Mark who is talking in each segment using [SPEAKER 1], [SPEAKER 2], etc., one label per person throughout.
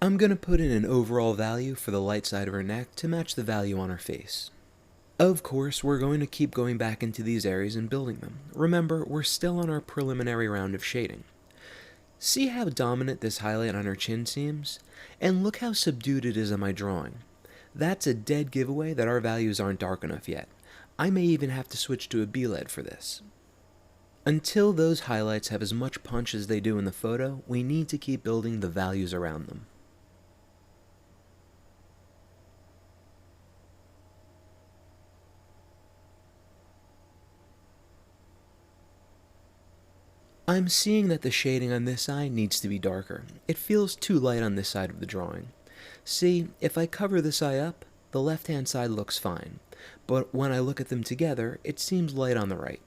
[SPEAKER 1] I'm going to put in an overall value for the light side of her neck to match the value on her face. Of course, we're going to keep going back into these areas and building them. Remember, we're still on our preliminary round of shading. See how dominant this highlight on her chin seems? And look how subdued it is on my drawing. That's a dead giveaway that our values aren't dark enough yet. I may even have to switch to a B-LED for this. Until those highlights have as much punch as they do in the photo, we need to keep building the values around them. I'm seeing that the shading on this eye needs to be darker. It feels too light on this side of the drawing. See, if I cover this eye up, the left-hand side looks fine, but when I look at them together, it seems light on the right.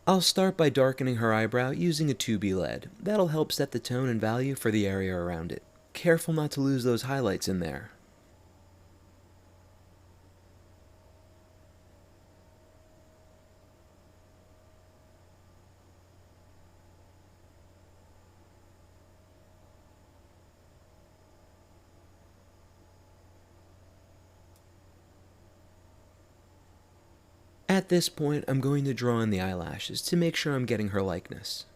[SPEAKER 1] I'll start by darkening her eyebrow using a 2B lead. That'll help set the tone and value for the area around it. Careful not to lose those highlights in there. At this point, I'm going to draw in the eyelashes to make sure I'm getting her likeness.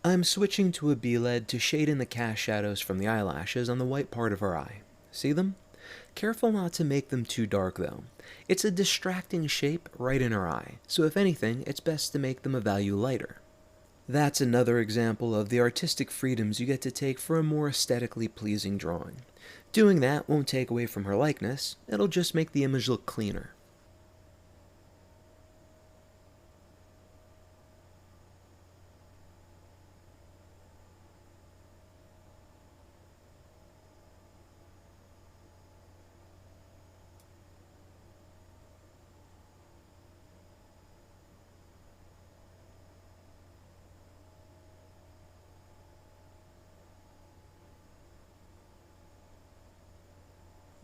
[SPEAKER 1] I'm switching to a B-LED to shade in the cast shadows from the eyelashes on the white part of her eye. See them? Careful not to make them too dark though. It's a distracting shape right in her eye, so if anything, it's best to make them a value lighter. That's another example of the artistic freedoms you get to take for a more aesthetically pleasing drawing. Doing that won't take away from her likeness, it'll just make the image look cleaner.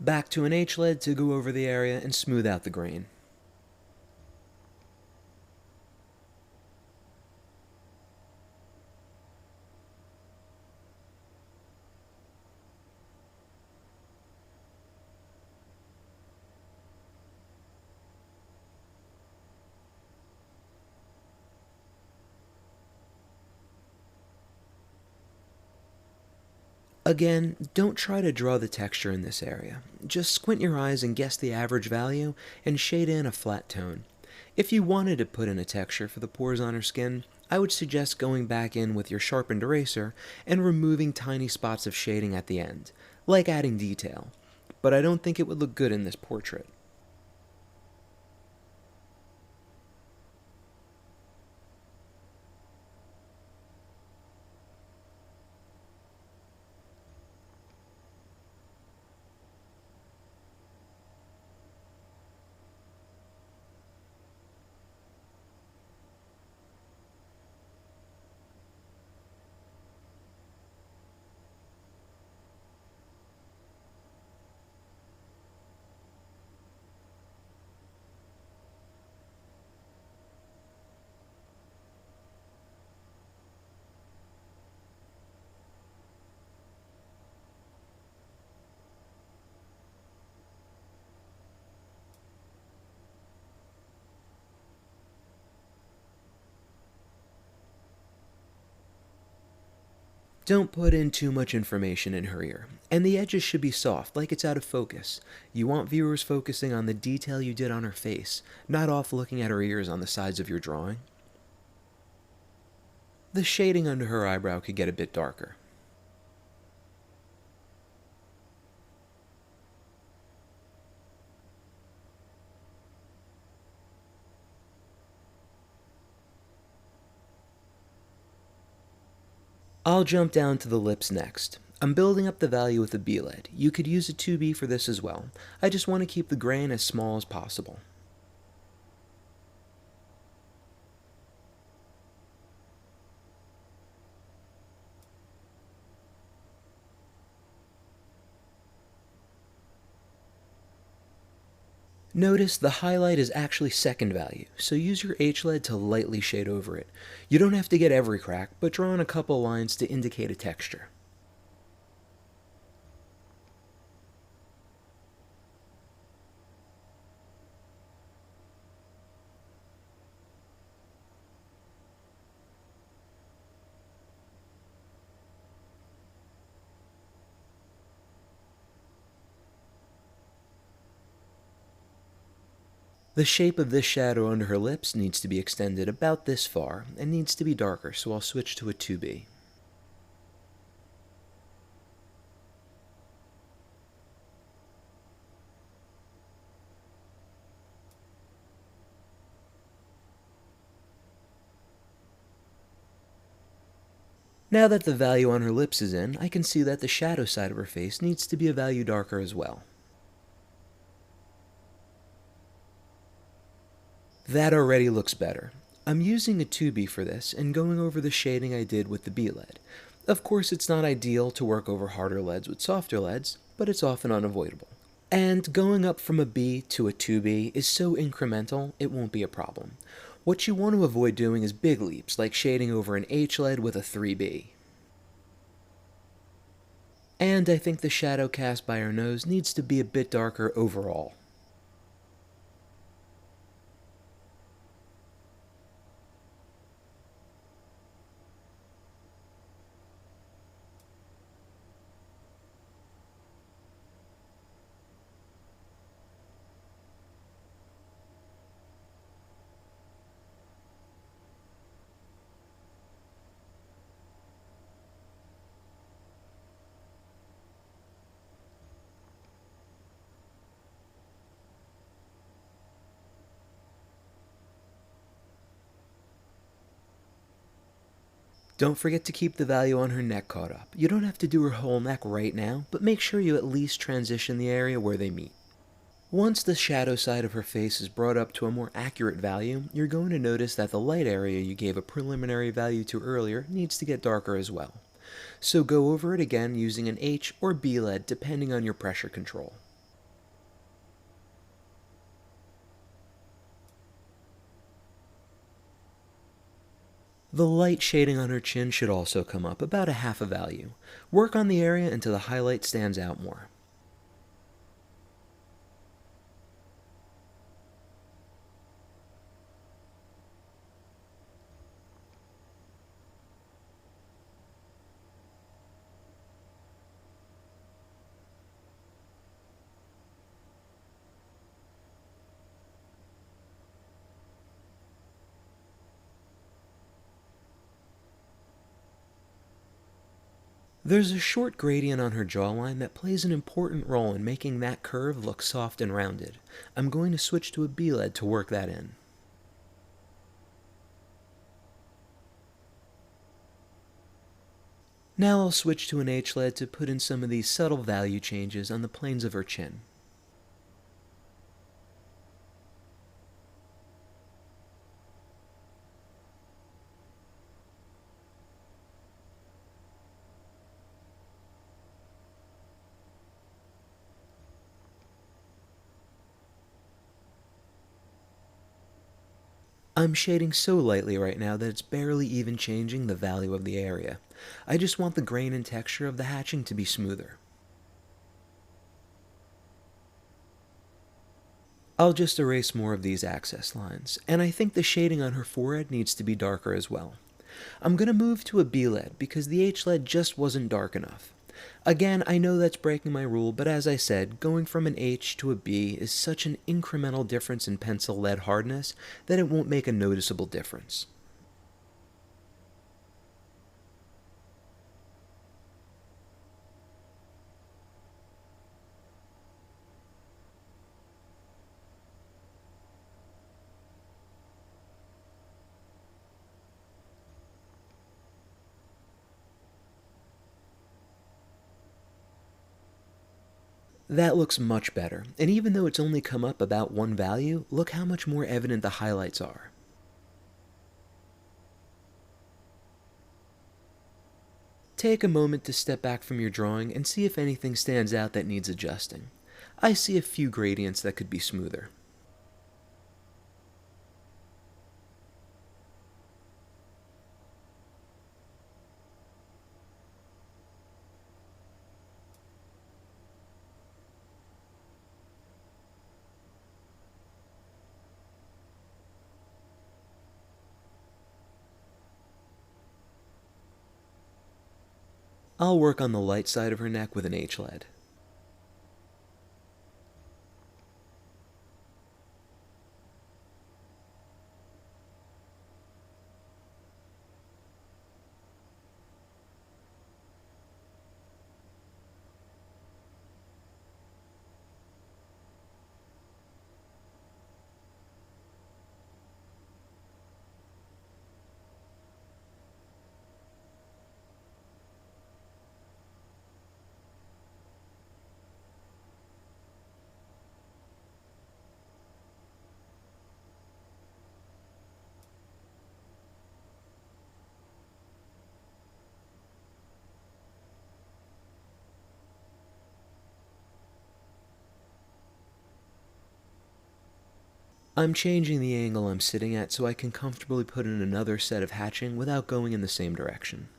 [SPEAKER 1] Back to an H-LED to go over the area and smooth out the grain. Again, don't try to draw the texture in this area. Just squint your eyes and guess the average value and shade in a flat tone. If you wanted to put in a texture for the pores on her skin, I would suggest going back in with your sharpened eraser and removing tiny spots of shading at the end, like adding detail. But I don't think it would look good in this portrait. Don't put in too much information in her ear, and the edges should be soft, like it's out of focus. You want viewers focusing on the detail you did on her face, not off looking at her ears on the sides of your drawing. The shading under her eyebrow could get a bit darker. I'll jump down to the lips next. I'm building up the value with a B-lead. You could use a 2B for this as well. I just want to keep the grain as small as possible. Notice the highlight is actually second value, so use your H-lead to lightly shade over it. You don't have to get every crack, but draw in a couple lines to indicate a texture. The shape of this shadow under her lips needs to be extended about this far and needs to be darker, so I'll switch to a 2B. Now that the value on her lips is in, I can see that the shadow side of her face needs to be a value darker as well. That already looks better. I'm using a 2B for this and going over the shading I did with the B-lead. Of course, it's not ideal to work over harder leads with softer leads, but it's often unavoidable. And going up from a B to a 2B is so incremental, it won't be a problem. What you want to avoid doing is big leaps, like shading over an H-lead with a 3B. And I think the shadow cast by her nose needs to be a bit darker overall. Don't forget to keep the value on her neck caught up. You don't have to do her whole neck right now, but make sure you at least transition the area where they meet. Once the shadow side of her face is brought up to a more accurate value, you're going to notice that the light area you gave a preliminary value to earlier needs to get darker as well. So go over it again using an H or B lead depending on your pressure control. The light shading on her chin should also come up about a half a value. Work on the area until the highlight stands out more. There's a short gradient on her jawline that plays an important role in making that curve look soft and rounded. I'm going to switch to a B-lead to work that in. Now I'll switch to an H-lead to put in some of these subtle value changes on the planes of her chin. I'm shading so lightly right now that it's barely even changing the value of the area. I just want the grain and texture of the hatching to be smoother. I'll just erase more of these access lines, and I think the shading on her forehead needs to be darker as well. I'm gonna move to a B lead because the H lead just wasn't dark enough. Again, I know that's breaking my rule, but as I said, going from an H to a B is such an incremental difference in pencil lead hardness that it won't make a noticeable difference. That looks much better, and even though it's only come up about one value, look how much more evident the highlights are. Take a moment to step back from your drawing and see if anything stands out that needs adjusting. I see a few gradients that could be smoother. I'll work on the light side of her neck with an H lead. I'm changing the angle I'm sitting at so I can comfortably put in another set of hatching without going in the same direction.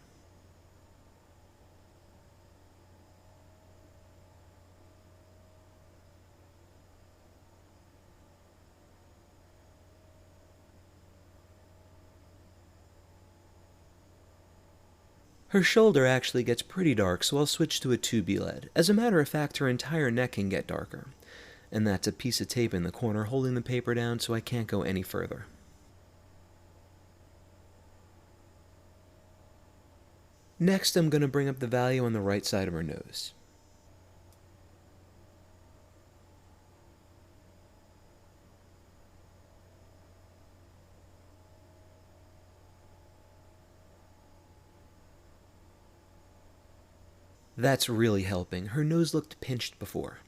[SPEAKER 1] Her shoulder actually gets pretty dark, so I'll switch to a 2B lead. As a matter of fact, her entire neck can get darker. And that's a piece of tape in the corner holding the paper down so I can't go any further. Next, I'm going to bring up the value on the right side of her nose. That's really helping. Her nose looked pinched before.